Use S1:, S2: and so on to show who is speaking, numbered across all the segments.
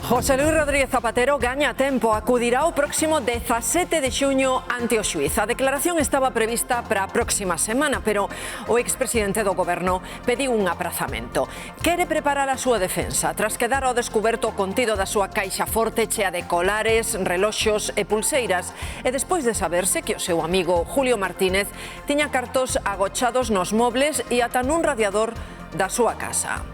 S1: José Luis Rodríguez Zapatero gaña tempo, acudirá o próximo 17 de xuño ante o xuíz. A declaración estaba prevista para a próxima semana, pero o expresidente do goberno pediu un aprazamento. Quere preparar a súa defensa tras quedar ao descuberto o contido da súa caixa forte chea de colares, reloxos e pulseiras, e despois de saberse que o seu amigo Julio Martínez tiña cartos agochados nos mobles e ata nun radiador da súa casa.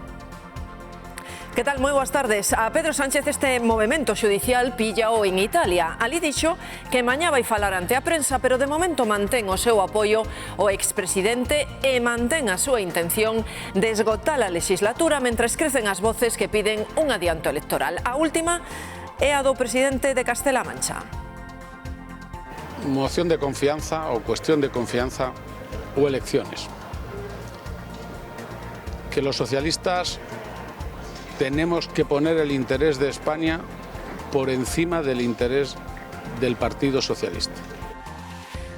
S1: Que tal? Moi boas tardes. A Pedro Sánchez este movimento xudicial píllao en Italia. Ali dixo que mañá vai falar ante a prensa, pero de momento mantén o seu apoio ao expresidente e mantén a súa intención de esgotar a legislatura mentres crecen as voces que piden un adianto electoral. A última é a do presidente de Castela Mancha.
S2: Moción de confianza ou cuestión de confianza ou elecciones. Que los socialistas tenemos que poner el interés de España por encima del interés del Partido Socialista.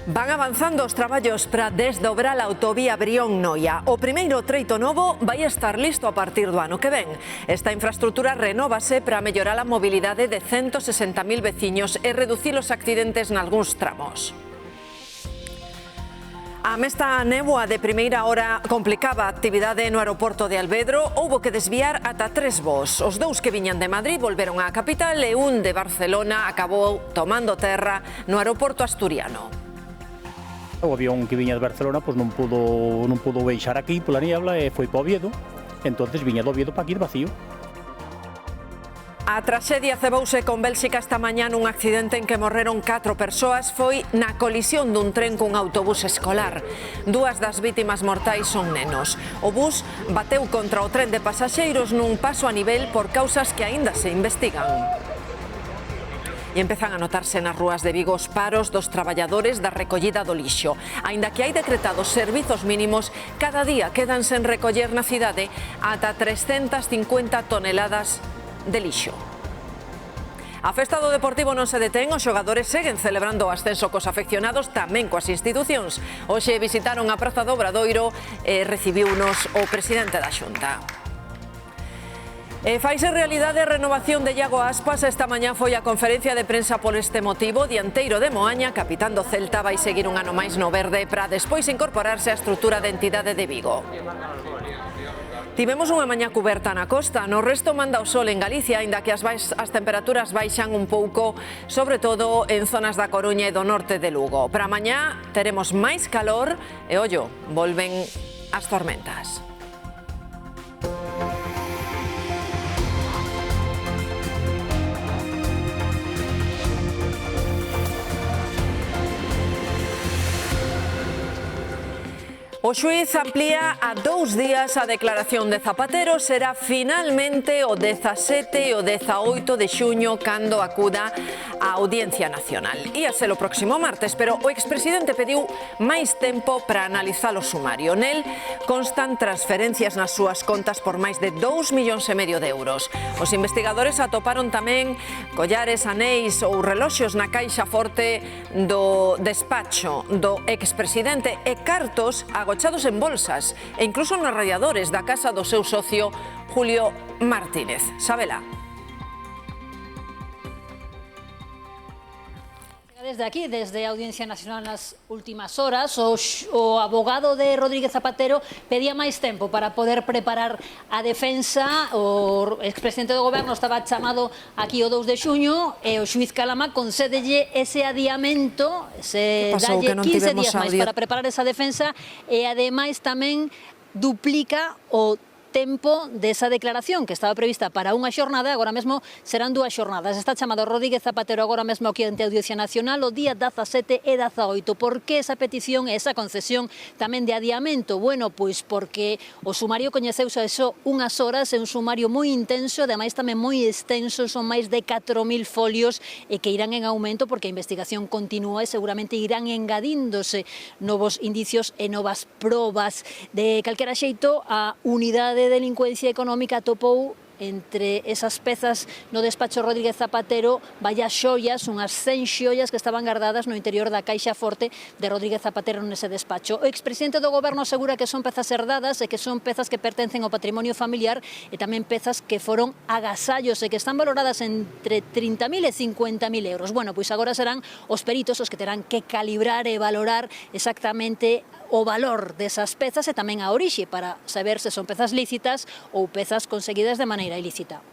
S1: Van avanzando os traballos para desdobrar a autovía Brión-Noia. O primeiro treito novo vai estar listo a partir do ano que ven. Esta infraestructura renóvase para mellorar a mobilidade de 160.000 veciños e reducir os accidentes nalgúns tramos. A mesta néboa de primeira hora complicaba a actividade no aeroporto de Alvedro. Houbo que desviar ata 3 voos. Os 2 que viñan de Madrid volveron á capital e un de Barcelona acabou tomando terra no aeroporto asturiano.
S3: O avión que viña de Barcelona non pudo baixar aquí pola niebla e foi para Oviedo. Entonces viña do Oviedo para aquí vacío.
S1: A traxedia cebouse con Bélxica esta mañá nun accidente en que morreron 4 persoas. Foi na colisión dun tren cun autobús escolar. 2 das vítimas mortais son nenos. O bus bateu contra o tren de pasaxeiros nun paso a nivel por causas que aínda se investigan. E empezan a notarse nas rúas de Vigo os paros dos traballadores da recollida do lixo. Aínda que hai decretados servizos mínimos, cada día quedan sen recoller na cidade ata 350 toneladas de lixo. A festa do Deportivo non se detén, os xogadores seguen celebrando o ascenso cos afeccionados, tamén coas institucións. Hoxe visitaron a Praza do Obradoiro e recibiunos o presidente da Xunta. Faise realidade a renovación de Iago Aspas. Esta mañá foi a conferencia de prensa por este motivo. Dianteiro de Moaña, capitán do Celta, vai seguir un ano máis no verde para despois incorporarse á estrutura de entidade de Vigo. Tivemos unha mañá cuberta na costa, no resto manda o sol en Galicia, aínda que as temperaturas baixan un pouco, sobre todo en zonas da Coruña e do norte de Lugo. Para mañá teremos máis calor e, ollo, volven as tormentas. O xuíz amplía a 2 días a declaración de Zapatero. Será finalmente o 17 e o 18 de xuño cando acuda á Audiencia Nacional. Ia ser o próximo martes, pero o expresidente pediu máis tempo para analizar o sumario. Nel constan transferencias nas súas contas por máis de 2,5 millóns de euros. Os investigadores atoparon tamén collares, anéis ou reloxos na caixa forte do despacho do expresidente e cartos agochados en bolsas e incluso nos radiadores da casa do seu socio Julio Martínez. Sabela.
S4: Desde aquí, desde a Audiencia Nacional nas últimas horas, o abogado de Rodríguez Zapatero pedía máis tempo para poder preparar a defensa. O expresidente do goberno estaba chamado aquí o 2 de xuño e o xuíz Calama concédelle ese adiamento, se dalle 15 días máis para preparar esa defensa e ademais tamén duplica o tempo desa declaración que estaba prevista para unha xornada, agora mesmo serán 2 xornadas. Está chamado Rodríguez Zapatero agora mesmo aquí ante a Audiencia Nacional o día 17 e 18. Por que esa petición e esa concesión tamén de adiamento? Bueno, pois porque o sumario coñeceuse eso unhas horas, é un sumario moi intenso, ademais tamén moi extenso, son máis de 4.000 folios e que irán en aumento porque a investigación continúa e seguramente irán engadíndose novos indicios e novas probas. De calquera xeito, a unidade de delincuencia económica atopou entre esas pezas no despacho Rodríguez Zapatero vai as xoias, unhas 100 xoias que estaban guardadas no interior da caixa forte de Rodríguez Zapatero nese despacho. O expresidente do goberno asegura que son pezas herdadas e que son pezas que pertencen ao patrimonio familiar e tamén pezas que foron agasallos e que están valoradas entre 30.000 e 50.000 euros. Bueno, pois agora serán os peritos os que terán que calibrar e valorar exactamente o valor desas pezas e tamén a orixe para saber se son pezas lícitas ou pezas conseguidas de maneira ilícita.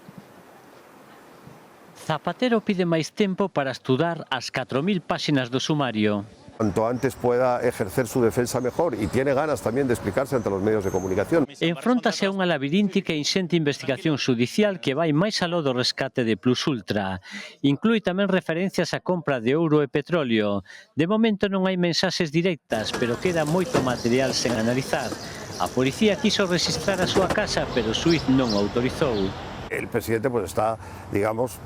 S5: Zapatero pide máis tempo para estudar as 4.000 páxinas do sumario.
S6: Cuanto antes pueda ejercer su defensa mejor y tiene ganas también de explicarse ante los medios de comunicación.
S5: Enfróntase a unha labiríntica e inxente investigación xudicial que vai máis aló do rescate de Plus Ultra. Inclúe tamén referencias á compra de ouro e petróleo. De momento non hai mensaxes directas, pero queda moito material sen analizar. A policía quiso registrar a súa casa, pero o xuíz non o autorizou.
S6: El presidente pues está, digamos,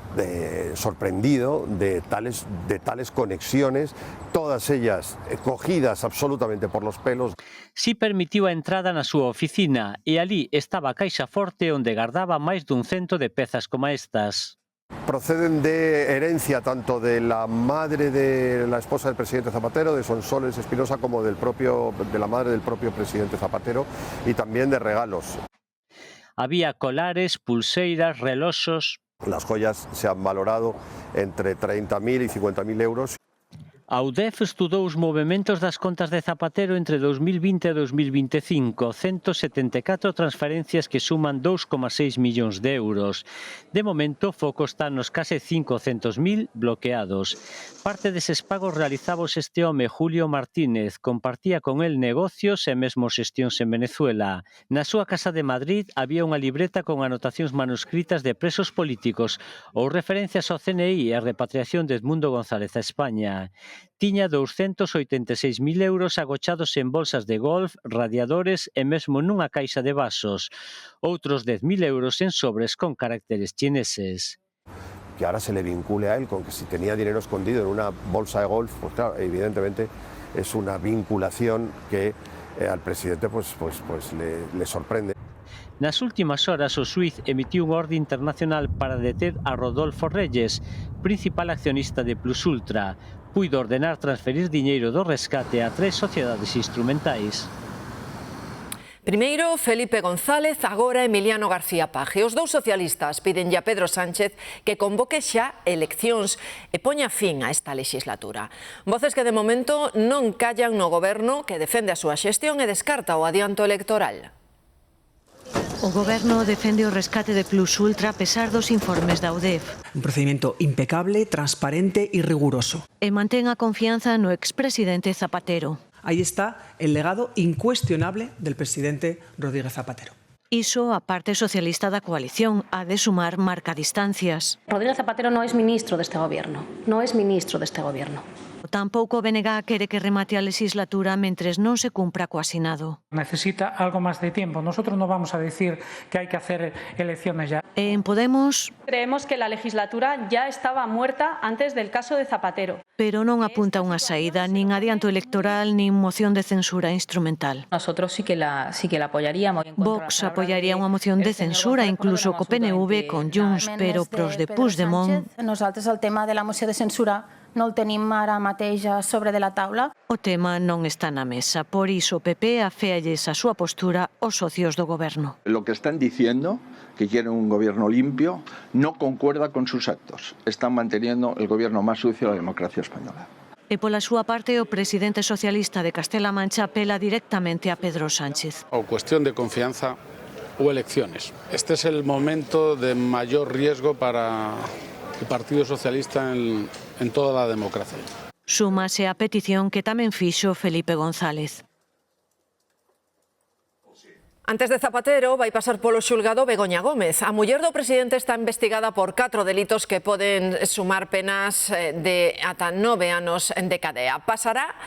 S6: sorprendido de tales conexiones, todas ellas cogidas absolutamente por los pelos.
S5: Si permitiu a entrada na súa oficina e ali estaba a caixa forte onde guardaba máis dun 100 de pezas como estas.
S6: Proceden de herencia tanto de la madre de la esposa del presidente Zapatero, de Sonsoles Espinosa, como de la madre del propio presidente Zapatero, y también de regalos.
S5: Había colares, pulseiras, reloxos.
S6: Las joyas se han valorado entre 30.000 y 50.000 euros.
S5: A UDEF estudou os movementos das contas de Zapatero entre 2020 e 2025, 174 transferencias que suman 2,6 millóns de euros. De momento, o foco está nos case 500.000 bloqueados. Parte deses pagos realizábos este home, Julio Martínez, compartía con el negocios e mesmo xestións en Venezuela. Na súa casa de Madrid había unha libreta con anotacións manuscritas de presos políticos ou referencias ao CNI e a repatriación de Edmundo González a España. Tiña 286.000 euros agochados en bolsas de golf, radiadores e mesmo nunha caixa de vasos. Outros 10.000 euros en sobres con caracteres chineses.
S6: Que ahora se le vincule a él con que si tenía dinero escondido en una bolsa de golf, pues claro, evidentemente es una vinculación que al presidente pues le sorprende.
S5: Nas últimas horas, o xuíz emitiu unha orde internacional para deter a Rodolfo Reyes, principal accionista de Plus Ultra. Puido ordenar transferir diñeiro do rescate a 3 sociedades instrumentais.
S1: Primeiro, Felipe González, agora Emiliano García Paje. Os dous socialistas piden a Pedro Sánchez que convoque xa eleccións e poña fin a esta legislatura. Voces que de momento non callan no goberno, que defende a súa xestión e descarta o adianto electoral.
S7: O Goberno defende o rescate de Plus Ultra a pesar dos informes da UDEF.
S8: Un procedimento impecable, transparente y riguroso.
S7: E mantén a confianza no expresidente Zapatero.
S8: Ahí está el legado incuestionable del presidente Rodríguez Zapatero.
S7: Iso a parte socialista da coalición ha de sumar marcadistancias.
S9: Rodríguez Zapatero no es ministro deste gobierno. No es ministro deste gobierno.
S7: Tampouco o BNG quere que remate a legislatura mentres non se cumpra co asinado.
S10: Necesita algo más de tiempo. Nosotros no vamos a decir que hay que hacer elecciones ya.
S7: En Podemos
S9: creemos que la legislatura ya estaba muerta antes del caso de Zapatero.
S7: Pero non apunta unha saída, nin adianto electoral, nin moción de censura instrumental.
S9: Nosotros sí que la apoyaríamos.
S7: Vox apoyaría unha moción de censura, incluso co PNV, con Junts, pero pros de Puigdemont...
S11: Nosaltres el tema de la moció de censura no el tenim ara mateix sobre de la taula.
S7: O tema non está na mesa, por iso o PP aféalles a súa postura aos socios do goberno.
S12: Lo que están diciendo, que quieren un gobierno limpio, no concuerda con sus actos. Están manteniendo el gobierno más sucio de la democracia española.
S7: E pola súa parte, o presidente socialista de Castela Mancha apela directamente a Pedro Sánchez.
S2: O cuestión de confianza o elecciones. Este es el momento de mayor riesgo para el Partido Socialista en toda la democracia.
S7: Súmase a petición que tamén fixo Felipe González.
S1: Antes de Zapatero vai pasar polo xulgado Begoña Gómez. A muller do presidente está investigada por 4 delitos que poden sumar penas de ata 9 anos de cadea. Pasará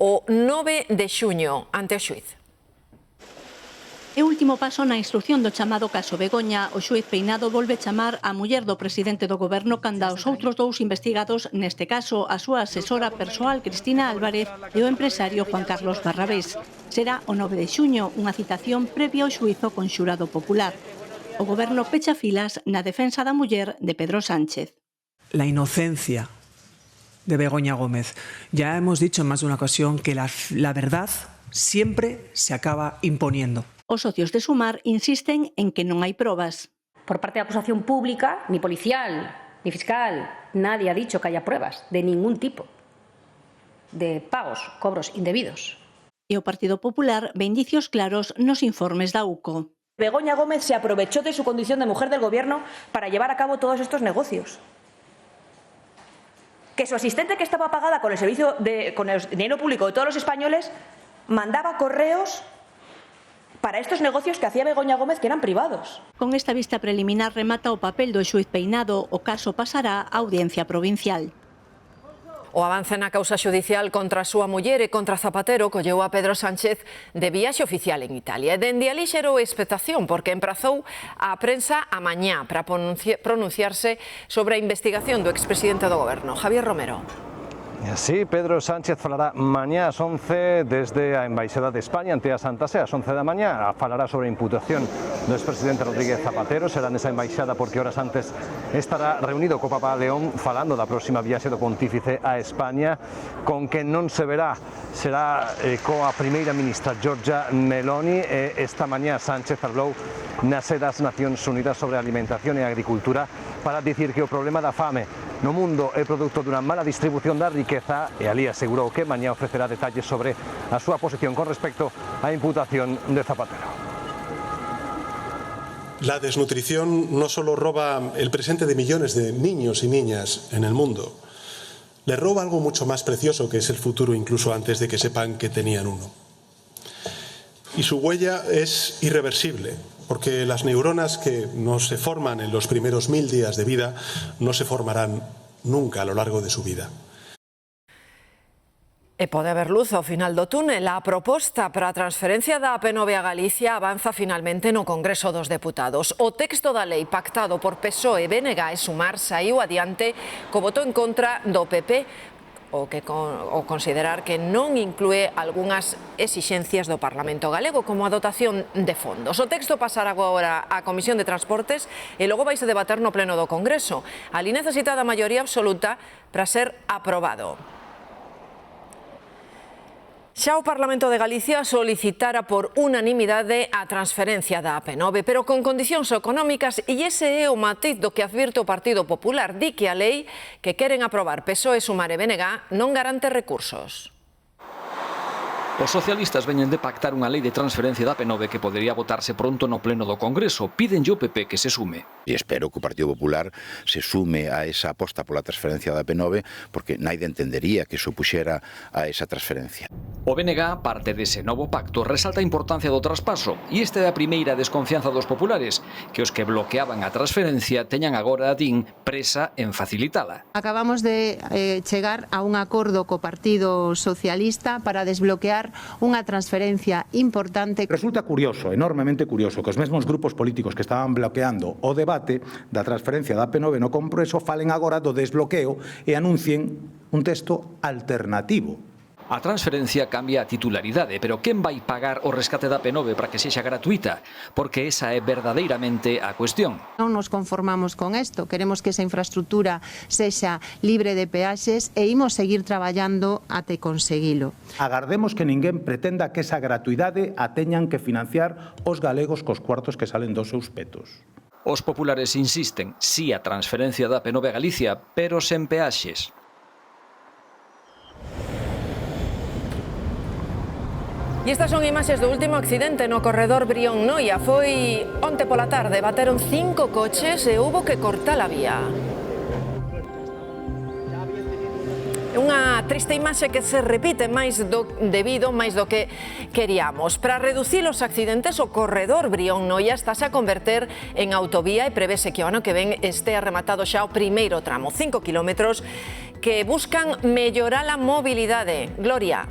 S1: o 9 de xuño ante o xuíz.
S13: E último paso na instrución do chamado caso Begoña, o xuíz Peinado volve chamar a muller do presidente do goberno canda os outros dous investigados, neste caso a súa asesora persoal Cristina Álvarez e o empresario Juan Carlos Barrabés. Será o 9 de xuño, unha citación previa ao xuízo con xurado popular. O Goberno pecha filas na defensa da muller de Pedro Sánchez.
S8: La inocencia de Begoña Gómez. Ya hemos dicho en más de una ocasión que la verdad siempre se acaba imponiendo.
S13: Os socios de Sumar insisten en que non hai probas.
S14: Por parte de la acusación pública, ni policial, ni fiscal, nadie ha dicho que haya pruebas de ningún tipo de pagos, cobros indebidos.
S13: E o Partido Popular ve indicios claros nos informes da UCO.
S14: Begoña Gómez se aprovechó de su condición de mujer del Gobierno para llevar a cabo todos estos negocios. Que su asistente, que estaba pagada con el dinero público de todos los españoles, mandaba correos para estos negocios que hacía Begoña Gómez, que eran privados.
S13: Con esta vista preliminar remata o papel do xuíz Peinado, o caso pasará á Audiencia Provincial.
S1: O avance na causa xudicial contra a súa muller e contra Zapatero colleu a Pedro Sánchez de viaxe oficial en Italia. E dende alí xerou expectación porque emprazou a prensa a mañá para pronunciarse sobre a investigación do expresidente do Goberno, Javier Romero.
S15: Sí, Pedro Sánchez falará mañá ás 11 desde a Embaixada de España ante a Santa Sé. Ás 11 da mañá falará sobre a imputación do expresidente Rodríguez Zapatero. Será nesa embaixada porque horas antes estará reunido co Papa León falando da próxima viaxe do pontífice a España. Con quen non se verá será coa primeira ministra Giorgia Meloni. Esta mañá Sánchez falou na sede das Nacións Unidas sobre alimentación e agricultura para dicir que o problema da fame no mundo é produto dunha mala distribución da riqueza e alí asegurou que mañá ofrecerá detalles sobre a súa posición con respecto á imputación de Zapatero.
S16: La desnutrición no solo roba el presente de millones de niños y niñas en el mundo, le roba algo mucho más precioso que es el futuro incluso antes de que sepan que tenían uno. Y su huella es irreversible, porque las neuronas que no se forman en los primeros 1000 días de vida no se formarán nunca a lo largo de su vida.
S1: E pode haber luz ao final do túnel. A proposta para a transferencia da AP9 a Galicia avanza finalmente no Congreso dos Deputados. O texto da lei pactado por PSOE, BNG e Sumar saiu adiante co voto en contra do PP, o considerar que non inclúe algunhas exixencias do Parlamento galego, como a dotación de fondos. O texto pasará agora á Comisión de Transportes e logo vaise debater no Pleno do Congreso. Ali necesita da maioría absoluta para ser aprobado. Xa o Parlamento de Galicia solicitara por unanimidade a transferencia da AP9, pero con condicións económicas, e ese é o matiz do que advirte o Partido Popular. Di que a lei que queren aprobar PSOE, Sumar e BNG non garante recursos.
S17: Os socialistas veñen de pactar unha lei de transferencia da AP9 que podería votarse pronto no Pleno do Congreso. Pídenlle ao PP que se sume.
S18: E espero que o Partido Popular se sume a esa aposta pola transferencia da AP9, porque naide entendería que supuxera a esa transferencia.
S17: O BNG, parte dese novo pacto, resalta a importancia do traspaso, e esta é a primeira desconfianza dos populares, que os que bloqueaban a transferencia teñan agora a DIN presa en facilitala.
S19: Acabamos de chegar a un acordo co Partido Socialista para desbloquear unha transferencia importante.
S20: Resulta curioso, enormemente curioso, que os mesmos grupos políticos que estaban bloqueando o debate da transferencia da AP9 no Congreso falen agora do desbloqueo e anuncien un texto alternativo.
S17: A transferencia cambia a titularidade, pero quen vai pagar o rescate da AP9 para que sexa gratuita? Porque esa é verdadeiramente a cuestión.
S19: Non nos conformamos con isto, queremos que esa infraestructura sexa libre de peaxes e imos seguir traballando até conseguilo.
S20: Agardemos que ninguén pretenda que esa gratuidade a teñan que financiar os galegos cos cuartos que salen dos seus petos.
S17: Os populares insisten, sí a transferencia da AP9 a Galicia, pero sen peaxes.
S1: E estas son imaxes do último accidente no corredor Brión-Noia. Foi onte pola tarde, bateron 5 coches e houbo que cortar a vía. Unha triste imaxe que se repite máis do que queríamos. Para reducir os accidentes, o corredor Brión-Noia estáse a converter en autovía e prevese que o ano que ven este rematado xa o primeiro tramo, 5 kilómetros, que buscan mellorar a mobilidade. Gloria.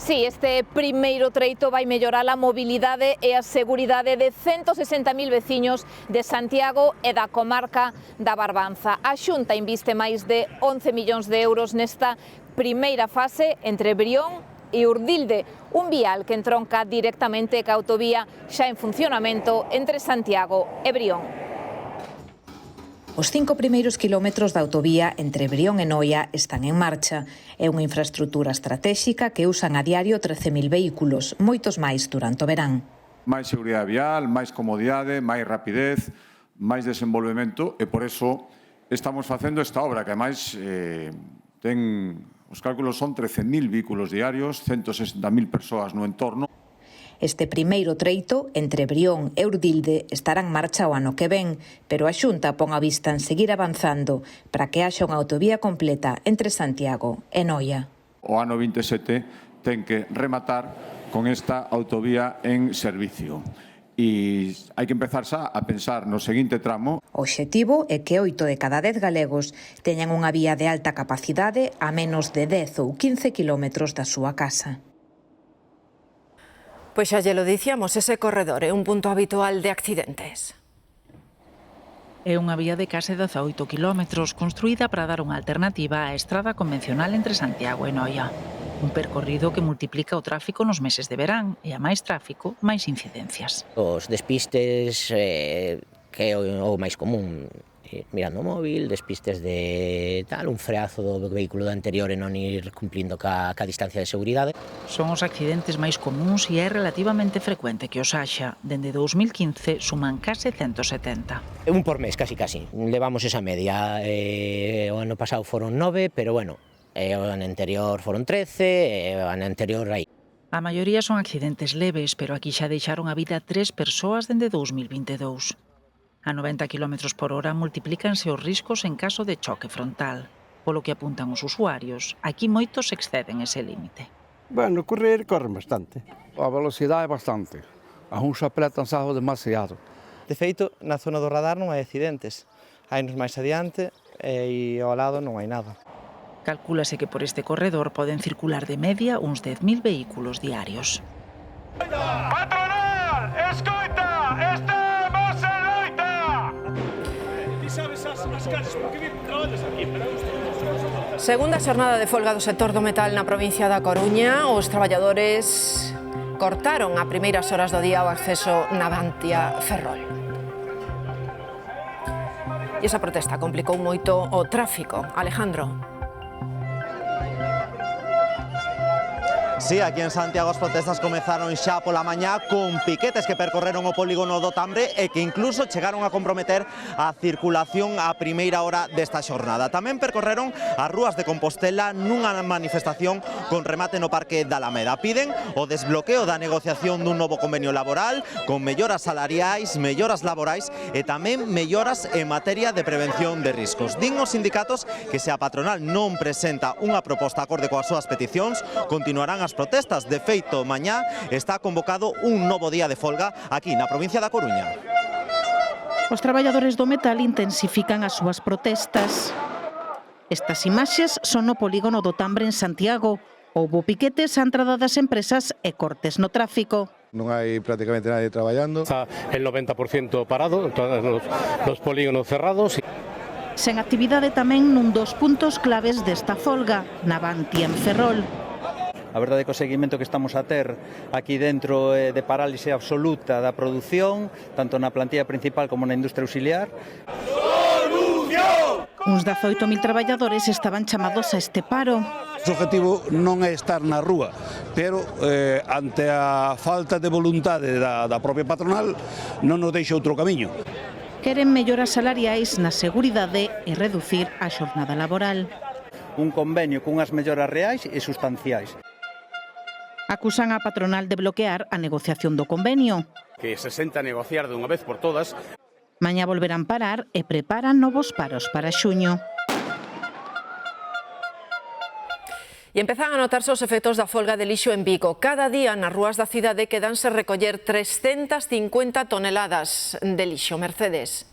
S21: Sí, este primeiro treito vai mellorar a mobilidade e a seguridade de 160.000 veciños de Santiago e da comarca da Barbanza. A Xunta inviste máis de 11 millóns de euros nesta primeira fase entre Brión e Urdilde, un vial que entronca directamente ca autovía xa en funcionamento entre Santiago e Brión. Os 5 primeiros quilómetros da autovía entre Brión e Noia están en marcha. É unha infraestrutura estratéxica que usan a diario 13.000 vehículos, moitos máis durante o verán.
S3: Máis seguridade vial, máis comodidade, máis rapidez, máis desenvolvemento e por eso estamos facendo esta obra que ademais os cálculos son 13.000 vehículos diarios, 160.000 persoas no entorno. Este primeiro treito entre Brión e Urdilde estará en marcha o ano que ven, pero a Xunta pon a vista en seguir avanzando para que haxa unha autovía completa entre Santiago e Noia. O ano 27 ten que rematar con esta autovía en servicio. E hai que empezar xa a pensar no seguinte tramo. O obxectivo é que 8 de cada 10 galegos teñan unha vía de alta capacidade a menos de 10 ou 15 kilómetros da súa casa.
S1: Pois xa lle lo dicíamos, ese corredor é un punto habitual de accidentes.
S22: É unha vía de case 18 kilómetros construída para dar unha alternativa á estrada convencional entre Santiago e Noia. Un percorrido que multiplica o tráfico nos meses de verán e a máis tráfico, máis incidencias.
S23: Os despistes que é o máis común, mirando o móvil, despistes de tal, un freazo do vehículo do anterior e non ir cumplindo ca distancia de seguridade.
S22: Son os accidentes máis comuns e é relativamente frecuente que os haxa. Dende 2015 suman case 170.
S23: Un por mes, casi. Levamos esa media. O ano pasado foron 9, pero bueno, o ano anterior foron 13, o ano anterior aí.
S22: A maioría son accidentes leves, pero aquí xa deixaron a vida 3 persoas dende 2022. A 90 km por hora multiplícanse os riscos en caso de choque frontal. Polo que apuntan os usuarios, aquí moitos exceden ese límite.
S24: Bueno, corren bastante. A velocidade é bastante. Algúns apretan algo demasiado.
S25: De feito, na zona do radar non hai accidentes. Hainos máis adiante e ao lado non hai nada.
S22: Calcúlase que por este corredor poden circular de media uns 10.000 vehículos diarios.
S26: Patronal, escoita, estamos en loita! Ti sabes as casas porque traballas aquí, pero
S1: Segunda xornada de folga do sector do metal na provincia da Coruña, os traballadores cortaron a primeiras horas do día o acceso na Navantia Ferrol. E esa protesta complicou moito o tráfico. Alejandro.
S27: Sí, aquí en Santiago as protestas comezaron xa pola mañá con piquetes que percorreron o polígono do Tambre e que incluso chegaron a comprometer a circulación a primeira hora desta xornada. Tamén percorreron as rúas de Compostela nunha manifestación con remate no Parque da Alameda. Piden o desbloqueo da negociación dun novo convenio laboral con melloras salariais, melloras laborais e tamén melloras en materia de prevención de riscos. Din os sindicatos que se a patronal non presenta unha proposta acorde coas súas peticións, continuarán as protestas. De feito, mañá está convocado un novo día de folga aquí na provincia da Coruña.
S28: Os traballadores do metal intensifican as súas protestas. Estas imaxes son no polígono do Tambre en Santiago. Houbo piquetes á entrada das empresas e cortes no tráfico.
S24: Non hai prácticamente nadie traballando.
S29: Está el 90% parado, todos los polígonos cerrados.
S28: Sen actividade tamén nun dos puntos claves desta folga, Navantia en Ferrol.
S25: A verdade é que o seguimento que estamos a ter aquí dentro é de parálise absoluta da produción, tanto na plantilla principal como na industria auxiliar.
S28: ¡Solución! Uns 18.000 traballadores estaban chamados a este paro.
S24: O objetivo non é estar na rúa, pero ante a falta de voluntade da propia patronal non nos deixa outro camiño.
S28: Queren melloras salariais na seguridade e reducir a xornada laboral.
S25: Un convenio cunhas melloras reais e sustanciais.
S28: Acusan a patronal de bloquear a negociación do convenio.
S29: Que se senta a negociar dunha vez por todas.
S28: Mañá volverán parar e preparan novos paros para xuño.
S1: E empezan a notarse os efectos da folga de lixo en Vigo. Cada día nas rúas da cidade quedanse recoller 350 toneladas de lixo. Mercedes.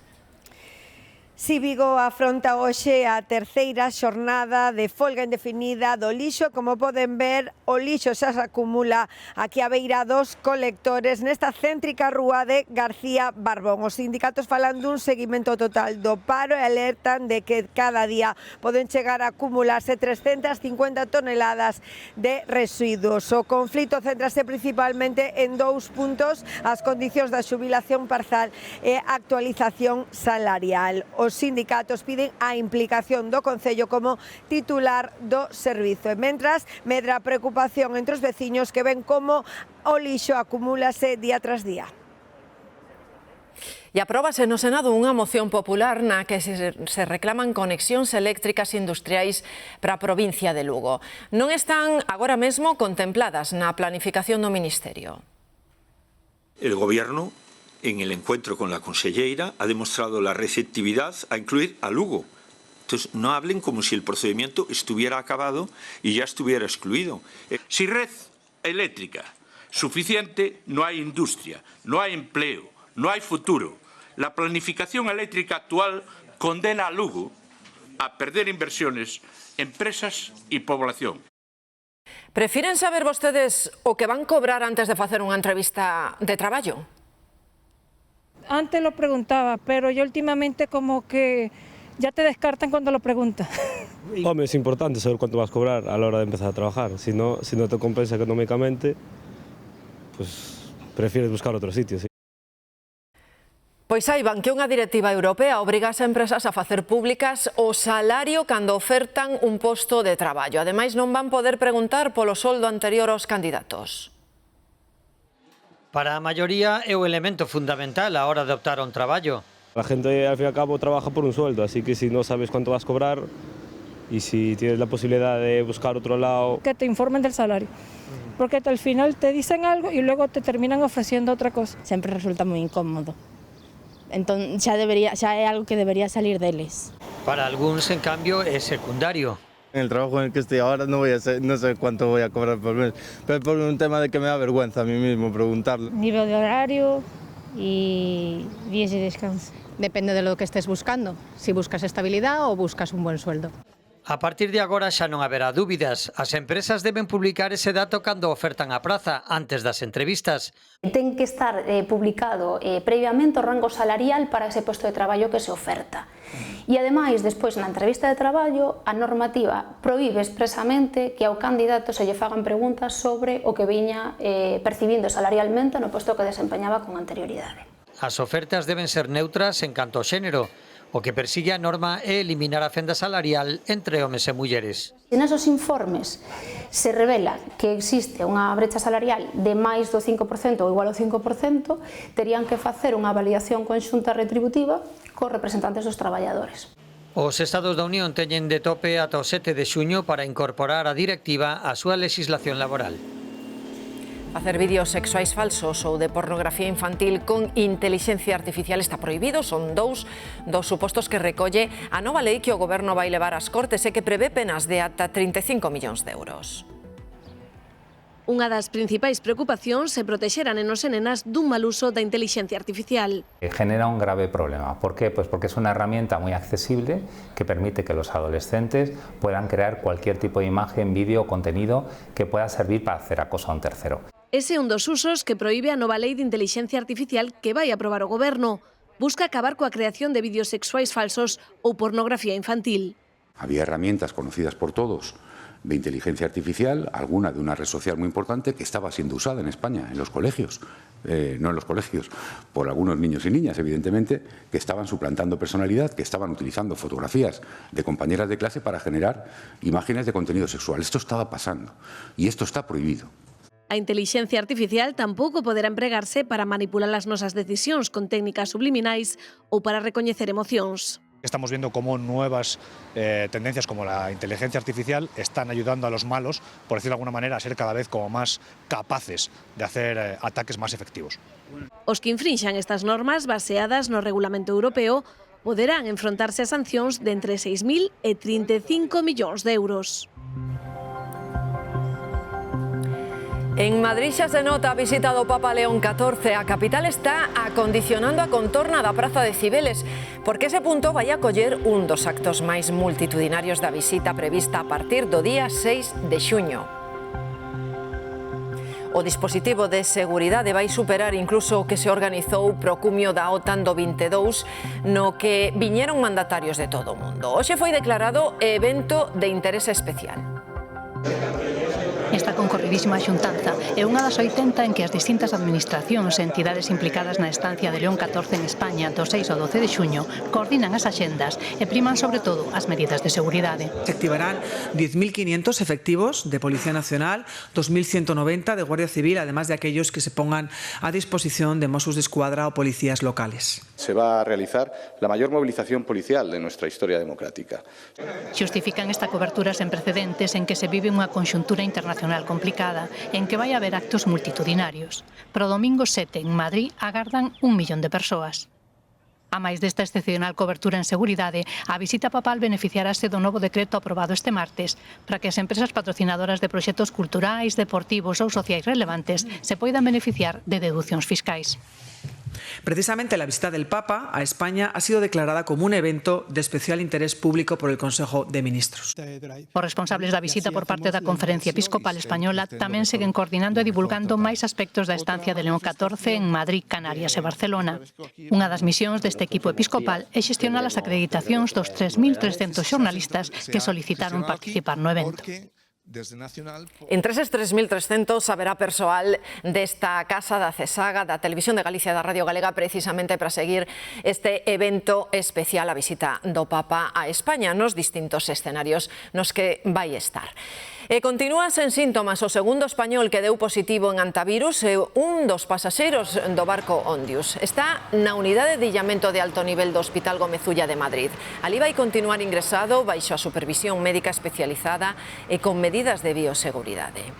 S2: Si Vigo afronta hoxe a terceira xornada de folga indefinida do lixo, como poden ver, o lixo xa se acumula aquí á beira dos colectores nesta céntrica rúa de García Barbón. Os sindicatos falan dun seguimento total do paro e alertan de que cada día poden chegar a acumularse 350 toneladas de residuos. O conflito céntrase principalmente en dous puntos: as condicións da xubilación parcial e a actualización salarial. Os sindicatos piden a implicación do Concello como titular do servizo. E mentras, medra a preocupación entre os veciños que ven como o lixo acumúlase día tras día.
S1: E apróbase no Senado unha moción popular na que se reclaman conexións eléctricas industriais para a provincia de Lugo. Non están agora mesmo contempladas na planificación do Ministerio.
S4: El Gobierno, en el encuentro con la conselleira, ha demostrado la receptividad a incluir a Lugo. Entonces, no hablen como si el procedimiento estuviera acabado y ya estuviera excluido.
S5: Si red eléctrica suficiente, no hay industria, no hay empleo, no hay futuro. La planificación eléctrica actual condena a Lugo a perder inversiones, empresas y población.
S1: Prefiren saber vostedes o que van cobrar antes de facer unha entrevista de traballo?
S6: Antes lo preguntaba, pero yo últimamente como que ya te descartan cuando lo preguntas.
S7: Hombre, es importante saber cuánto vas a cobrar a la hora de empezar a trabajar. Si no te compensa económicamente, pues prefieres buscar otro sitio. Sí.
S1: Pois saiban que unha directiva europea obriga as empresas a facer públicas o salario cando ofertan un posto de traballo. Ademais, non van poder preguntar polo soldo anterior aos candidatos.
S9: Para a maioría é o elemento fundamental a hora de optar a un traballo.
S7: La gente al fin y al cabo trabaja por un sueldo, así que si no sabes cuánto vas a cobrar y si tienes la posibilidad de buscar otro lado...
S6: Que te informen del salario, porque al final te dicen algo y luego te terminan ofreciendo otra cosa.
S10: Sempre resulta moi incómodo. Entón xa é algo que debería salir deles.
S9: Para algúns, en cambio, é secundario.
S11: En el trabajo en el que estoy ahora no sé cuánto voy a cobrar por mes, pero es por un tema de que me da vergüenza a mí mismo preguntarlo.
S10: Nivel de horario y días de descanso. Depende de lo que estés buscando, si buscas estabilidad o buscas un buen sueldo.
S9: A partir de agora xa non haberá dúbidas. As empresas deben publicar ese dato cando ofertan a praza, antes das entrevistas.
S12: Ten que estar publicado previamente o rango salarial para ese posto de traballo que se oferta. E ademais, despois na entrevista de traballo, a normativa proíbe expresamente que ao candidato se lle fagan preguntas sobre o que viña percibindo salarialmente no posto que desempeñaba con anterioridade.
S9: As ofertas deben ser neutras en canto ao xénero. O que persigue a norma é eliminar a fenda salarial entre homes e mulleres.
S12: En esos informes se revela que existe unha brecha salarial de máis do 5% ou igual ao 5%, terían que facer unha avaliación conxunta retributiva cos representantes dos traballadores.
S9: Os Estados da Unión teñen de tope ata o 7 de xuño para incorporar a directiva á súa legislación laboral.
S1: Facer vídeos sexuais falsos ou de pornografía infantil con intelixencia artificial está prohibido. Son dous supostos que recolle a nova lei que o Goberno vai levar ás Cortes e que prevé penas de ata 35 millóns de euros.
S30: Unha das principais preocupacións é protexer a nenos e nenas dun mal uso da intelixencia artificial.
S31: Genera un grave problema. ¿Por qué? Pues porque es una herramienta muy accesible que permite que los adolescentes puedan crear cualquier tipo de imagen, vídeo o contenido que pueda servir para hacer acoso a un tercero.
S30: Ese é un dos usos que proíbe a nova lei de intelixencia artificial que vai aprobar o Goberno. Busca acabar coa creación de vídeos sexuais falsos ou pornografía infantil.
S32: Había herramientas conocidas por todos de inteligencia artificial, alguna de una red social muy importante que estaba siendo usada en España, en los colegios, no en los colegios, por algunos niños y niñas, evidentemente, que estaban suplantando personalidad, que estaban utilizando fotografías de compañeras de clase para generar imágenes de contenido sexual. Esto estaba pasando y esto está prohibido.
S30: A intelixencia artificial tampouco poderá empregarse para manipular as nosas decisións con técnicas subliminais ou para recoñecer emocións.
S33: Estamos viendo cómo nuevas tendencias como la inteligencia artificial están ayudando a los malos, por decirlo de alguna manera, a ser cada vez como más capaces de hacer ataques más efectivos.
S30: Os que infrinxan estas normas baseadas no Regulamento Europeo poderán enfrontarse a sancións de entre 6.000 e 35 millóns de euros.
S1: En Madrid xa se nota a visita do Papa León XIV. A capital está acondicionando a contorna da Praza de Cibeles, porque ese punto vai acoller un dos actos máis multitudinarios da visita prevista a partir do día 6 de xuño. O dispositivo de seguridade vai superar incluso o que se organizou pro cumio da OTAN do 22, no que viñeron mandatarios de todo o mundo. Hoxe foi declarado evento de interese especial.
S3: Esta concorridísima xuntanza é unha das 80 en que as distintas administracións e entidades implicadas na estancia de León XIV en España do 6 ao 12 de xuño coordinan as axendas e priman sobre todo as medidas de seguridade.
S8: Se activarán 10.500 efectivos de Policía Nacional, 2.190 de Guardia Civil, además de aquellos que se pongan a disposición de Mossos de Escuadra o policías locales.
S13: Se va a realizar la mayor movilización policial de nuestra historia democrática.
S3: Xustifican esta cobertura sen precedentes en que se vive unha conxuntura internacional complicada en que vai haber actos multitudinarios. Pro domingo 7 en Madrid agardan 1 millón de persoas. A máis desta excepcional cobertura en seguridade, a visita papal beneficiarase do novo decreto aprobado este martes para que as empresas patrocinadoras de proxectos culturais, deportivos ou sociais relevantes se poidan beneficiar de deducións fiscais.
S8: Precisamente la visita del Papa a España ha sido declarada como un evento de especial interés público por el Consejo de Ministros.
S3: Os responsables da visita por parte da Conferencia Episcopal Española tamén seguen coordinando e divulgando máis aspectos da estancia de León XIV en Madrid, Canarias e Barcelona. Unha das misións deste equipo episcopal é xestionar as acreditacións dos 3.300 xornalistas que solicitaron participar no evento.
S1: Entre eses 3.300 haberá persoal desta casa da CESAGA, da Televisión de Galicia e da Radio Galega, precisamente para seguir este evento especial, a visita do Papa a España nos distintos escenarios nos que vai estar. E continúa sen síntomas o segundo español que deu positivo en antivirus e un dos pasaxeiros do barco Ondius. Está na unidade de illamento de alto nivel do Hospital Gómez Ulla de Madrid. Alí vai continuar ingresado baixo a supervisión médica especializada e con medidas de bioseguridade.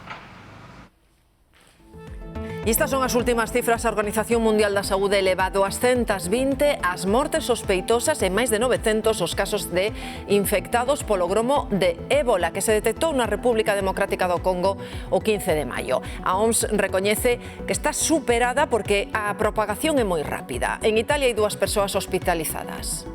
S1: E estas son as últimas cifras. A Organización Mundial da Saúde elevado ás 120 as mortes sospeitosas e máis de 900 os casos de infectados polo gromo de ébola que se detectou na República Democrática do Congo o 15 de maio. A OMS recoñece que está superada porque a propagación é moi rápida. En Italia hai 2 persoas hospitalizadas.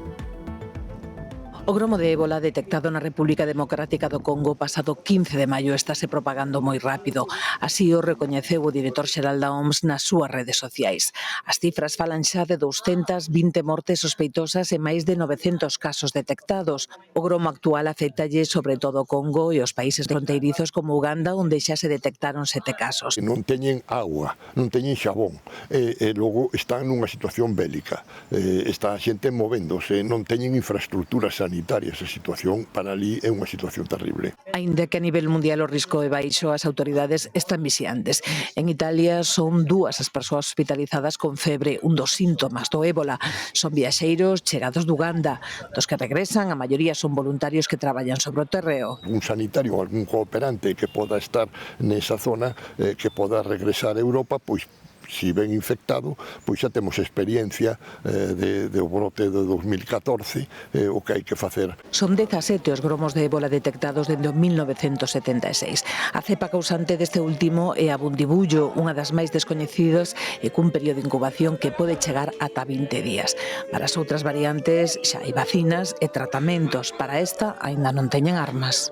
S14: O gromo de ébola detectado na República Democrática do Congo pasado 15 de maio estáse propagando moi rápido. Así o recoñeceu o director xeral da OMS nas súas redes sociais. As cifras falan xa de 220 mortes sospeitosas e máis de 900 casos detectados. O gromo actual afectalle sobre todo o Congo e os países fronteirizos como Uganda, onde xa se detectaron 7 casos.
S15: Non teñen agua, non teñen xabón, e logo están nunha situación bélica. Está a xente movéndose, non teñen infraestructuras sanitarias. Esa situación para ali é unha situación terrible.
S14: Aínda que a nivel mundial o risco é baixo, as autoridades están vixiantes. En Italia son 2 as persoas hospitalizadas con febre, un dos síntomas do ébola. Son viaxeiros chegados de Uganda. Dos que regresan, a maioría son voluntarios que traballan sobre o terreo.
S15: Un sanitario, algún cooperante que poda estar nesa zona, que poda regresar a Europa, pois si ven infectado, pois xa temos experiencia de brote de 2014, o que hai que facer.
S14: Son 17 os gromos de ébola detectados dende 1976. A cepa causante deste último é a bundibullo, unha das máis descoñecidas e cun período de incubación que pode chegar ata 20 días. Para as outras variantes xa hai vacinas e tratamentos. Para esta aínda non teñen armas.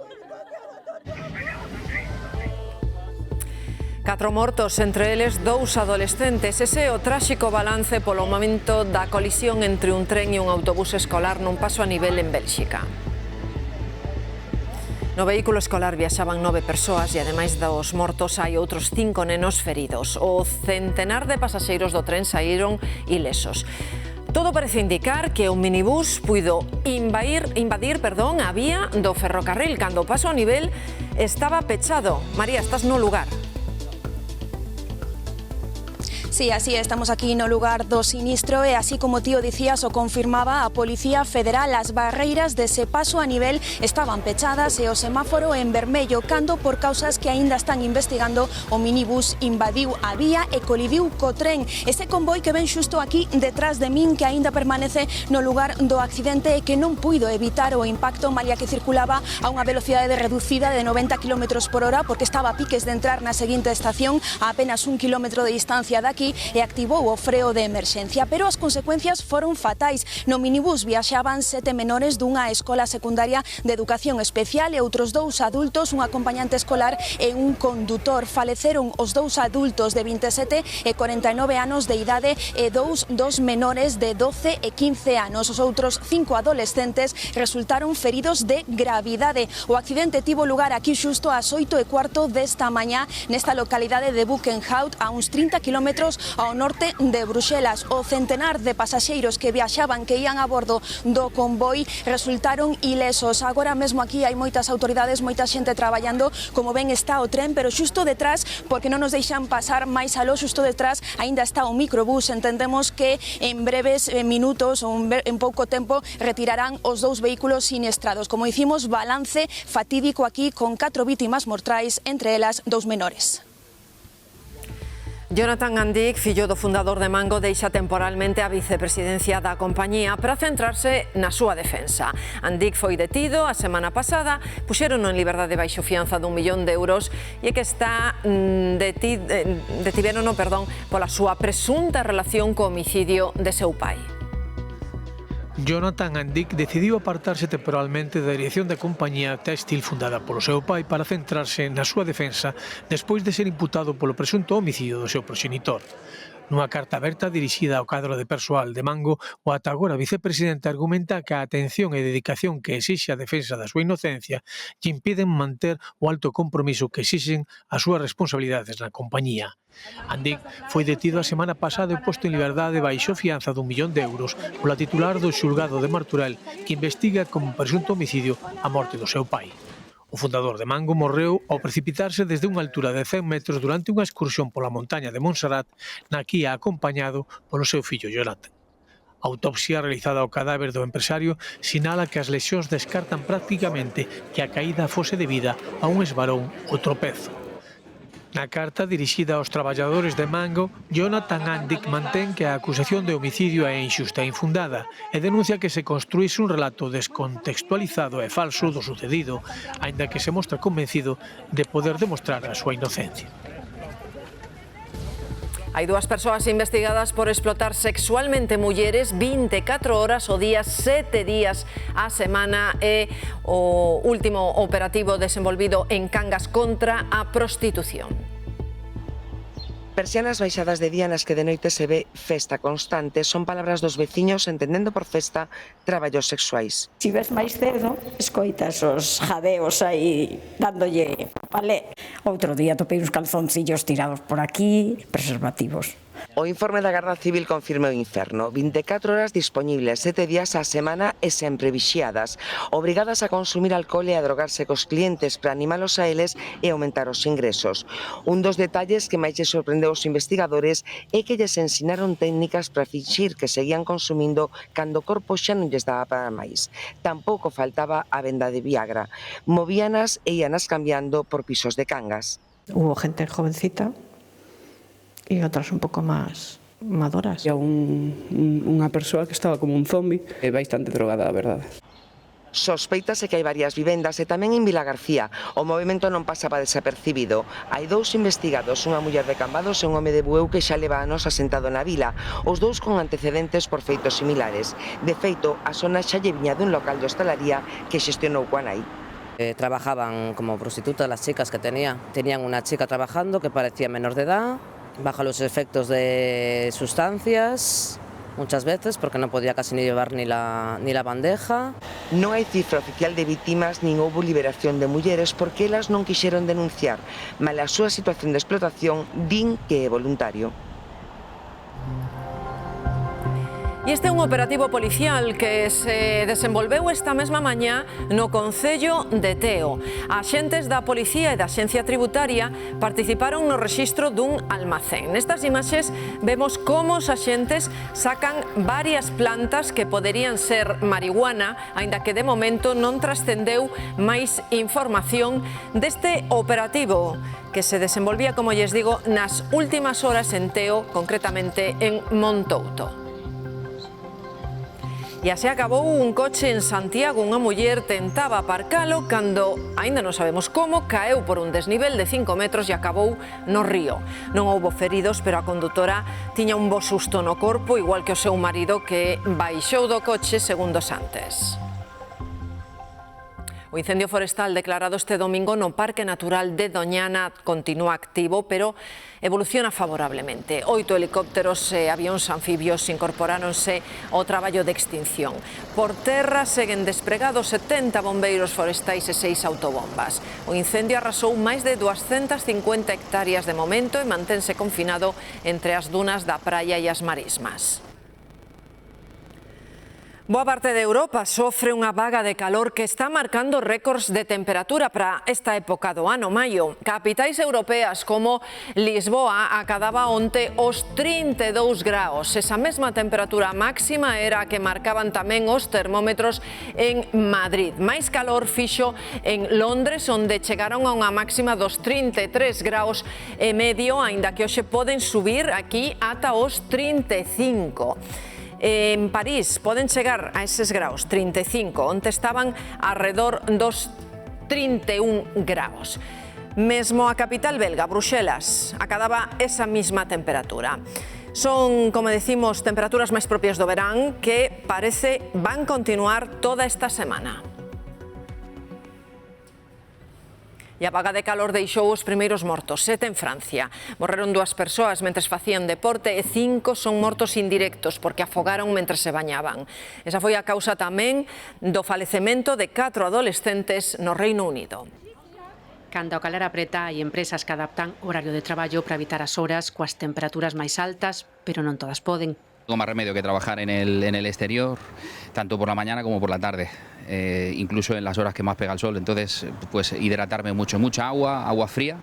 S1: 4 mortos, entre eles 2 adolescentes. Ese é o tráxico balance polo momento da colisión entre un tren e un autobús escolar nun paso a nivel en Bélxica. No vehículo escolar viaxaban 9 persoas e, ademais dos mortos, hai outros 5 nenos feridos. O centenar de pasaxeiros do tren saíron ilesos. Todo parece indicar que o minibús puido invadir a vía do ferrocarril cando o paso a nivel estaba pechado. María, estás no lugar.
S16: Sí, así estamos aquí no lugar do sinistro e así como tío dicías o confirmaba a Policía Federal, as barreiras dese paso a nivel estaban pechadas e o semáforo en vermello cando por causas que aínda están investigando o minibús invadiu a vía e colidiu co tren. Ese convoi que ven xusto aquí detrás de min que aínda permanece no lugar do accidente e que non puido evitar o impacto malia que circulaba a unha velocidade reducida de 90 km por hora porque estaba a piques de entrar na seguinte estación a apenas 1 km de distancia daqui e activou o freo de emerxencia, pero as consecuencias foron fatais. No minibús viaxaban 7 menores dunha escola secundaria de educación especial e outros 2 adultos, un acompañante escolar e un condutor. Faleceron os 2 adultos de 27 e 49 anos de idade e dos menores de 12 e 15 anos. Os outros 5 adolescentes resultaron feridos de gravidade. O accidente tivo lugar aquí xusto ás 8:15 desta mañá nesta localidade de Buchenhout, a uns 30 kilómetros ao norte de Bruxelas. O centenar de pasaxeiros que viaxaban, que ían a bordo do convoi, resultaron ilesos. Agora mesmo aquí hai moitas autoridades, moita xente traballando, como ven está o tren, pero xusto detrás, porque non nos deixan pasar máis aló, xusto detrás aínda está o microbús. Entendemos que en breves minutos ou en pouco tempo retirarán os 2 vehículos siniestrados. Como dicimos, balance fatídico aquí con 4 vítimas mortais, entre elas 2 menores.
S1: Jonathan Andic, fillo do fundador de Mango, deixa temporalmente a vicepresidencia da compañía para centrarse na súa defensa. Andic foi detido a semana pasada, puxérono en liberdade baixo fianza d'1 millón de euros e que está detivérono pola súa presunta relación co homicidio de seu pai.
S17: Jonathan Andic decidiu apartarse temporalmente da dirección da compañía téxtil fundada polo seu pai para centrarse na súa defensa despois de ser imputado polo presunto homicidio do seu proxenitor. Nunha carta aberta dirixida ao cadro de persoal de Mango, o ata agora vicepresidente argumenta que a atención e dedicación que exixe a defensa da súa inocencia lle impiden manter o alto compromiso que exixen as súas responsabilidades na compañía. Andic foi detido a semana pasada e posto en liberdade baixo fianza d'1 millón de euros pola titular do xulgado de Martorell que investiga como presunto homicidio a morte do seu pai. O fundador de Mango morreu ao precipitarse desde unha altura de 100 metros durante unha excursión pola montaña de Montserrat na que ia acompañado polo seu fillo Jonathan. A autopsia realizada ao cadáver do empresario sinala que as lesións descartan prácticamente que a caída fose debida a un esbarón ou tropezo. Na carta dirixida aos traballadores de Mango, Jonathan Andic mantén que a acusación de homicidio é inxusta e infundada e denuncia que se construíse un relato descontextualizado e falso do sucedido, aínda que se mostra convencido de poder demostrar a súa inocencia.
S1: Hai 2 persoas investigadas por explotar sexualmente mulleres 24 horas ao día, 7 días á semana. É o último operativo desenvolvido en Cangas contra a prostitución.
S18: Persianas baixadas de día nas que de noite se ve festa constante son palabras dos veciños entendendo por festa traballos sexuais.
S19: Si ves máis cedo, escoitas os jadeos aí dándolle palé. Outro día topei uns calzoncillos tirados por aquí, preservativos.
S18: O informe da Garda Civil confirma o inferno. 24 horas dispoñibles, 7 días á semana e sempre vixiadas. Obrigadas a consumir alcohol e a drogarse cos clientes para animalos a eles e aumentar os ingresos. Un dos detalles que máis lle sorprendeu aos investigadores é que lles ensinaron técnicas para fixir que seguían consumindo cando o corpo xa non lles daba para máis. Tampouco faltaba a venda de Viagra. Movíanas e íanas cambiando por pisos de Cangas.
S19: Hubo gente jovencita e outras un pouco máis maduras.
S20: E unha persoa que estaba como un zombi e bastante drogada, a verdade.
S18: Sospeitase que hai varias vivendas e tamén en Vilagarcía. O movimento non pasaba desapercibido. Hai 2 investigados, unha muller de Cambados e un home de Bueu que xa leva anos asentado na vila, os 2 con antecedentes por feitos similares. De feito, a zona xa lle viña dun local de hostalería que xestionou coa nai.
S21: Trabajaban como prostitutas las chicas que tenían una chica trabajando que parecía menor de edad, bajo los efectos de sustancias, muchas veces, porque no podía casi ni llevar ni la bandeja.
S18: Non hai cifra oficial de vítimas nin houbo liberación de mulleres porque elas non quixeron denunciar, mas a súa situación de explotación din que é voluntario.
S1: E este é un operativo policial que se desenvolveu esta mesma mañá no concello de Teo. Axentes da Policía e da Axencia Tributaria participaron no rexistro dun almacén. Nestas imaxes vemos como os axentes sacan varias plantas que poderían ser marihuana, aínda que de momento non trascendeu máis información deste operativo que se desenvolvía, como lles digo, nas últimas horas en Teo, concretamente en Montouto. E así acabou un coche en Santiago. Unha muller tentaba aparcalo cando, aínda non sabemos como, caeu por un desnivel de 5 metros e acabou no río. Non houbo feridos, pero a condutora tiña un bo susto no corpo, igual que o seu marido, que baixou do coche segundos antes. O incendio forestal declarado este domingo no Parque Natural de Doñana continúa activo, pero evoluciona favorablemente. 8 helicópteros e avións anfibios incorporáronse ao traballo de extinción. Por terra seguen despregados 70 bombeiros forestais e 6 autobombas. O incendio arrasou máis de 250 hectáreas de momento e mantense confinado entre as dunas da praia e as marismas. Boa parte de Europa sofre unha vaga de calor que está marcando récords de temperatura para esta época do ano, maio. Capitais europeas como Lisboa acadaba onte os 32 graus. Esa mesma temperatura máxima era a que marcaban tamén os termómetros en Madrid. Máis calor fixo en Londres, onde chegaron a unha máxima dos 33 graus e medio, aínda que hoxe poden subir aquí ata os 35. En París poden chegar a eses graus, 35, onde estaban alrededor dos 31 graus. Mesmo a capital belga, Bruxelas, acadaba esa mesma temperatura. Son, como decimos, temperaturas máis propias do verán que parece van continuar toda esta semana. E a vaga de calor deixou os primeiros mortos, 7 en Francia. Morreron 2 persoas mentres facían deporte e 5 son mortos indirectos porque afogaron mentre se bañaban. Esa foi a causa tamén do falecemento de 4 adolescentes no Reino Unido.
S2: Cando o calor apreta, hai empresas que adaptan o horario de traballo para evitar as horas coas temperaturas máis altas, pero non todas poden.
S4: Tengo más remedio que trabajar en el exterior, tanto por la mañana como por la tarde, incluso en las horas que más pega el sol. Entonces, pues hidratarme mucho, mucha agua, agua fría.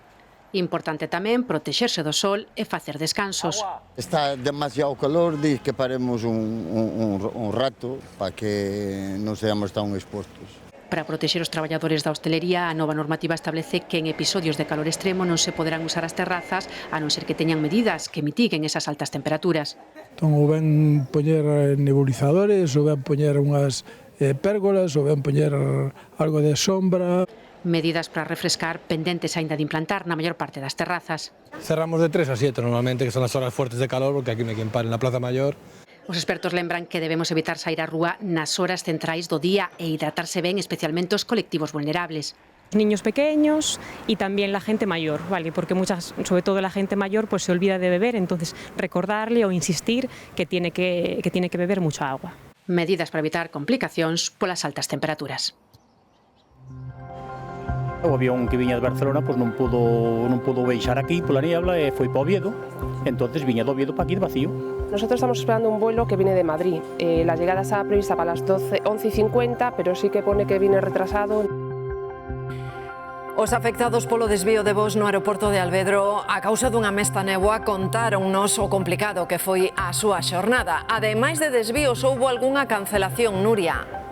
S2: Importante tamén protexerse do sol e facer descansos.
S5: Está demasiado calor, diz que paremos un rato para que non seamos tan expostos.
S2: Para protexer os traballadores da hostelería, a nova normativa establece que en episodios de calor extremo non se poderán usar as terrazas a non ser que teñan medidas que mitiguen esas altas temperaturas.
S6: Entón, ou ben poñer nebulizadores, ou ben poñer unhas pérgolas, ou ben poñer algo de sombra.
S2: Medidas para refrescar pendentes aínda de implantar na maior parte das terrazas.
S6: Cerramos de 3 a 7 normalmente, que son as horas fuertes de calor, porque aquí non hai quen pare na Plaza Mayor.
S2: Os expertos lembran que debemos evitar sair á rúa nas horas centrais do día e hidratarse ben, especialmente os colectivos vulnerables.
S7: Niños pequeños y también la gente mayor, ¿vale? Porque sobre todo la gente mayor, pues se olvida de beber, entonces recordarle o insistir que tiene que beber mucha agua.
S2: Medidas para evitar complicacións polas altas temperaturas.
S22: O avión que viña de Barcelona pues non pudo baixar aquí pola niebla e foi para Oviedo, entonces viña do Oviedo para aquí de vacío.
S23: Nosotros estamos esperando un vuelo que viene de Madrid. La llegada estaba prevista para las 11:50, pero sí que pone que viene retrasado.
S1: Os afectados polo desvío de voos no aeroporto de Alvedro a causa dunha mesta néboa contáronnos o complicado que foi a súa xornada. Ademais de desvíos, houbo algunha cancelación, Nuria.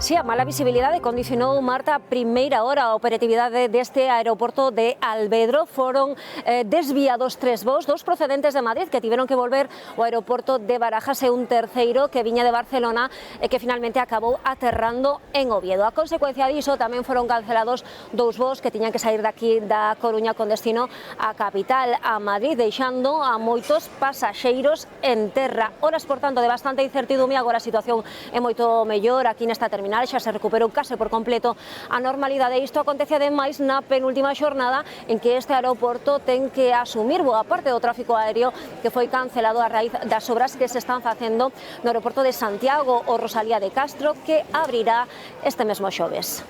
S24: Sí, a mala visibilidade condicionou, Marta, a primeira hora a operatividade deste aeroporto de Alvedro. Foron desviados 3 voos, 2 procedentes de Madrid que tiveron que volver ao aeroporto de Barajas e un terceiro que viña de Barcelona e que finalmente acabou aterrando en Oviedo. A consecuencia diso tamén foron cancelados 2 voos que tiñan que sair daqui da Coruña con destino á capital, a Madrid, deixando a moitos pasaxeiros en terra. Horas, por tanto, de bastante incertidumbre. Agora a situación é moito mellor aquí nesta terminal. Xa se recuperou case por completo a normalidade. Isto acontece ademais na penúltima xornada en que este aeroporto ten que asumir boa parte do tráfico aéreo que foi cancelado a raíz das obras que se están facendo no aeroporto de Santiago o Rosalía de Castro, que abrirá este mesmo xoves.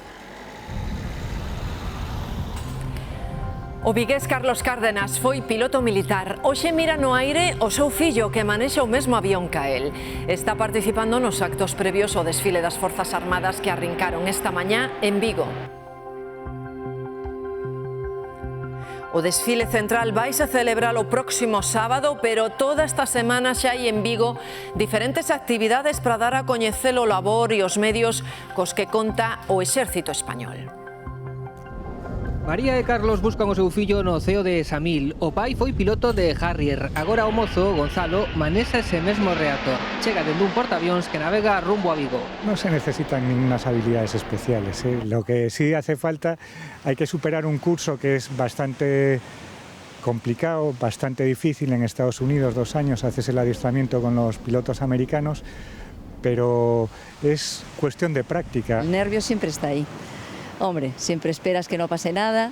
S1: O vigués Carlos Cárdenas foi piloto militar. Hoxe mira no aire o seu fillo que manexa o mesmo avión ca el. Está participando nos actos previos ao desfile das Forzas Armadas que arrincaron esta mañá en Vigo. O desfile central vaise celebrar o próximo sábado, pero toda esta semana xa hai en Vigo diferentes actividades para dar a coñecer o labor e os medios cos que conta o Exército Español.
S9: María e Carlos buscan o seu fillo no ceo de Samil. O pai foi piloto de Harrier. Agora o mozo, Gonzalo, manexa ese mesmo reactor. Chega dende un portaavións que navega rumbo a Vigo.
S10: No se necesitan ningunas habilidades especiales. Lo que sí hace falta, hay que superar un curso que es bastante complicado, bastante difícil. En Estados Unidos, 2 años, haces el adiestramiento con los pilotos americanos, pero es cuestión de práctica.
S11: El nervio siempre está ahí. Hombre, siempre esperas que no pase nada,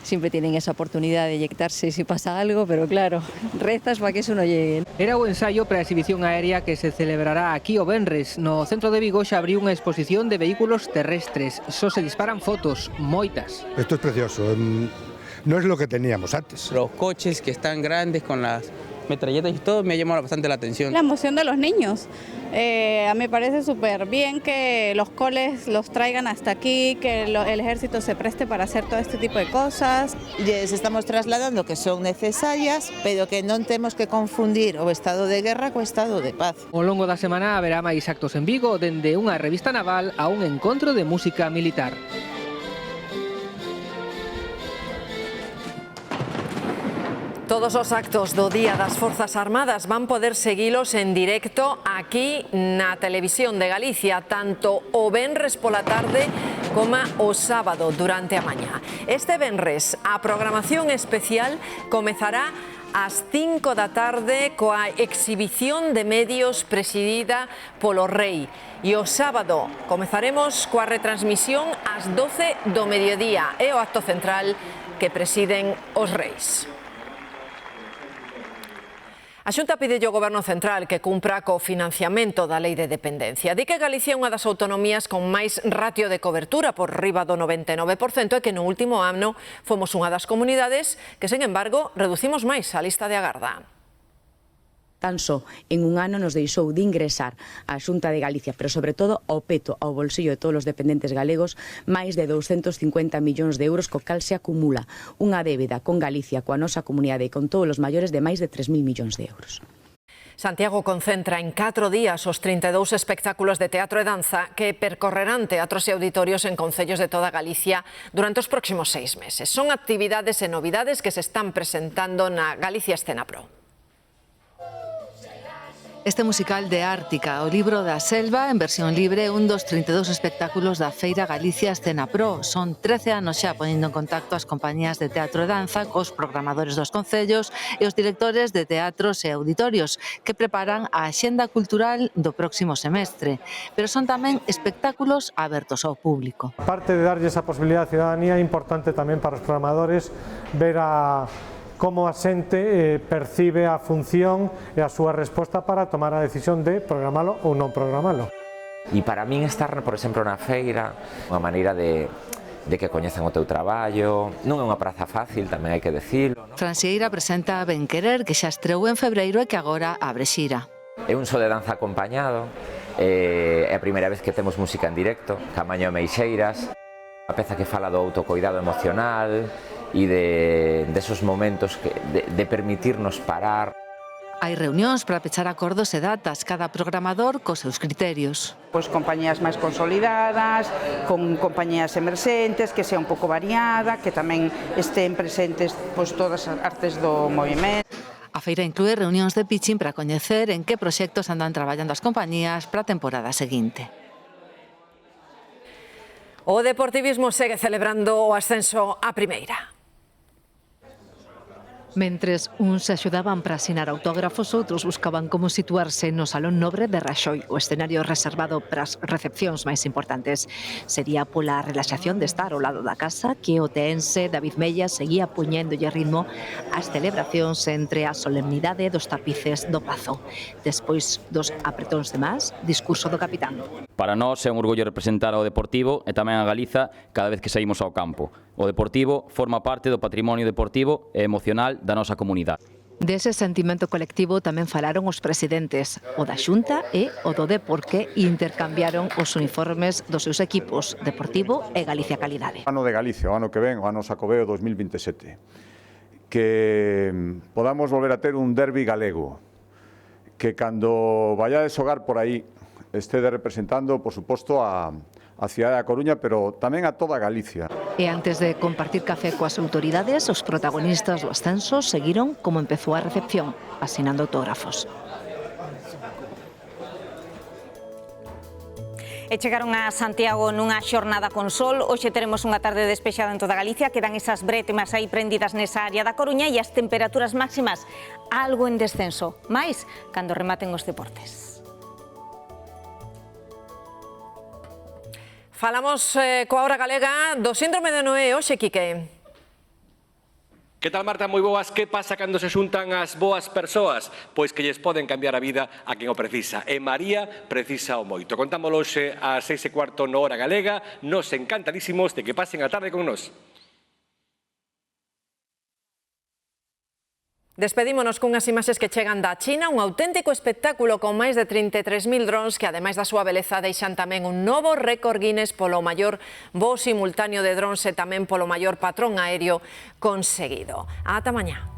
S11: siempre tienen esa oportunidad de eyectarse si pasa algo, pero claro, rezas para que eso no llegue.
S9: Era o ensaio para a exhibición aérea que se celebrará aquí o venres. No centro de Vigo xa abriu unha exposición de vehículos terrestres. Só se disparan fotos, moitas.
S12: Esto es precioso, no es lo que teníamos antes.
S25: Los coches que están grandes con las metralletas y todo me ha llamado bastante la atención.
S26: La emoción de los niños. A mí me parece súper bien que los coles los traigan hasta aquí, que el ejército se preste para hacer todo este tipo de cosas.
S27: Les estamos trasladando que son necesarias, pero que non temos que confundir o estado de guerra co estado de paz.
S9: Ao longo da semana haberá máis actos en Vigo, dende unha revista naval a un encontro de música militar.
S1: Todos os actos do Día das Forzas Armadas van poder seguilos en directo aquí na Televisión de Galicia, tanto o venres pola tarde como o sábado durante a mañá. Este venres a programación especial comezará ás 5 da tarde coa exhibición de medios presidida polo Rei. E o sábado comezaremos coa retransmisión ás 12 do mediodía e o acto central que presiden os Reis. A Xunta pide ao Goberno Central que cumpra co financiamento da Lei de Dependencia. Di que Galicia é unha das autonomías con máis ratio de cobertura por riba do 99% e que no último ano fomos unha das comunidades que, sen embargo, reducimos máis a lista de agarda.
S28: Tan só en un ano nos deixou de ingresar a Xunta de Galicia, pero sobre todo ao peto, ao bolsillo de todos os dependentes galegos, máis de 250 millóns de euros, co cal se acumula unha débeda con Galicia, coa nosa comunidade e con todos os maiores de máis de 3.000 millóns de euros.
S1: Santiago concentra en 4 días os 32 espectáculos de teatro e danza que percorrerán teatros e auditorios en concellos de toda Galicia durante os próximos 6 meses. Son actividades e novidades que se están presentando na Galicia Escena Pro.
S29: Este musical de Ártica, o libro da selva, en versión libre, un dos 32 espectáculos da Feira Galicia Escena Pro. Son 13 anos xa ponendo en contacto as compañías de teatro e danza cos programadores dos concellos e os directores de teatros e auditorios que preparan a axenda cultural do próximo semestre. Pero son tamén espectáculos abertos ao público.
S30: Parte de darlle esa posibilidad á ciudadanía é importante tamén para os programadores ver como a xente percibe a función e a súa resposta para tomar a decisión de programalo ou non programalo.
S31: E para min estar, por exemplo, na feira, unha maneira de que coñezan o teu traballo, non é unha praza fácil, tamén hai que decirlo.
S29: Fran Sieira presenta Ben Querer, que xa estreou en febreiro e que agora abre xira.
S31: É un show de danza acompañado, é a primeira vez que temos música en directo, Camaño e Meixeiras, a peza que fala do autocuidado emocional, e de esos momentos de permitirnos parar.
S29: Hai reunións para pechar acordos e datas, cada programador cos seus criterios.
S32: Pois compañías máis consolidadas, con compañías emerxentes, que sea un pouco variada, que tamén estén presentes pois todas as artes do movimento.
S29: A feira inclúe reunións de pitching para coñecer en que proxectos andan traballando as compañías para a temporada seguinte.
S1: O Deportivismo segue celebrando o ascenso á primeira.
S29: Mentres uns se axudaban para asinar autógrafos, outros buscaban como situarse no Salón Nobre de Raxoi, o escenario reservado para as recepcións máis importantes. Sería pola relaxación de estar ao lado da casa que o teense David Mella seguía puñéndolle ritmo ás celebracións entre a solemnidade dos tapices do Pazo. Despois dos apretóns de más, discurso do capitán.
S3: Para nós é un orgullo representar ao Deportivo e tamén a Galiza cada vez que saímos ao campo. O Deportivo forma parte do patrimonio deportivo e emocional da nosa comunidade.
S29: Dese sentimento colectivo tamén falaron os presidentes, o da Xunta e o do Depor, que intercambiaron os uniformes dos seus equipos, Deportivo e Galicia Calidade.
S4: Ano de Galicia, o ano que ven, o ano Xacobeo 2027. Que podamos volver a ter un derbi galego, que cando vayades xogar por aí estede representando, por suposto, a cidade da Coruña, pero tamén a toda Galicia.
S29: E antes de compartir café coas autoridades, os protagonistas do ascenso seguiron como empezou a recepción, asinando autógrafos.
S24: E chegaron a Santiago nunha xornada con sol. Hoxe teremos unha tarde despexada en toda Galicia. Quedan esas brétemas aí prendidas nesa área da Coruña e as temperaturas máximas algo en descenso. Mais cando rematen os deportes.
S1: Falamos coa Hora Galega do síndrome de Noé. Hoxe, Quique.
S8: Que tal, Marta? Moi boas. Que pasa cando se xuntan as boas persoas? Pois que lles poden cambiar a vida a quen o precisa. E María precisa o moito. Contámoslo hoxe ás 6:15 no Hora Galega. Nos encantadísimos de que pasen a tarde con nós.
S1: Despedímonos cunhas imaxes que chegan da China, un auténtico espectáculo con máis de 33.000 drons que, ademais da súa beleza, deixan tamén un novo récord Guinness polo maior voo simultáneo de drons e tamén polo maior patrón aéreo conseguido. Ata mañá.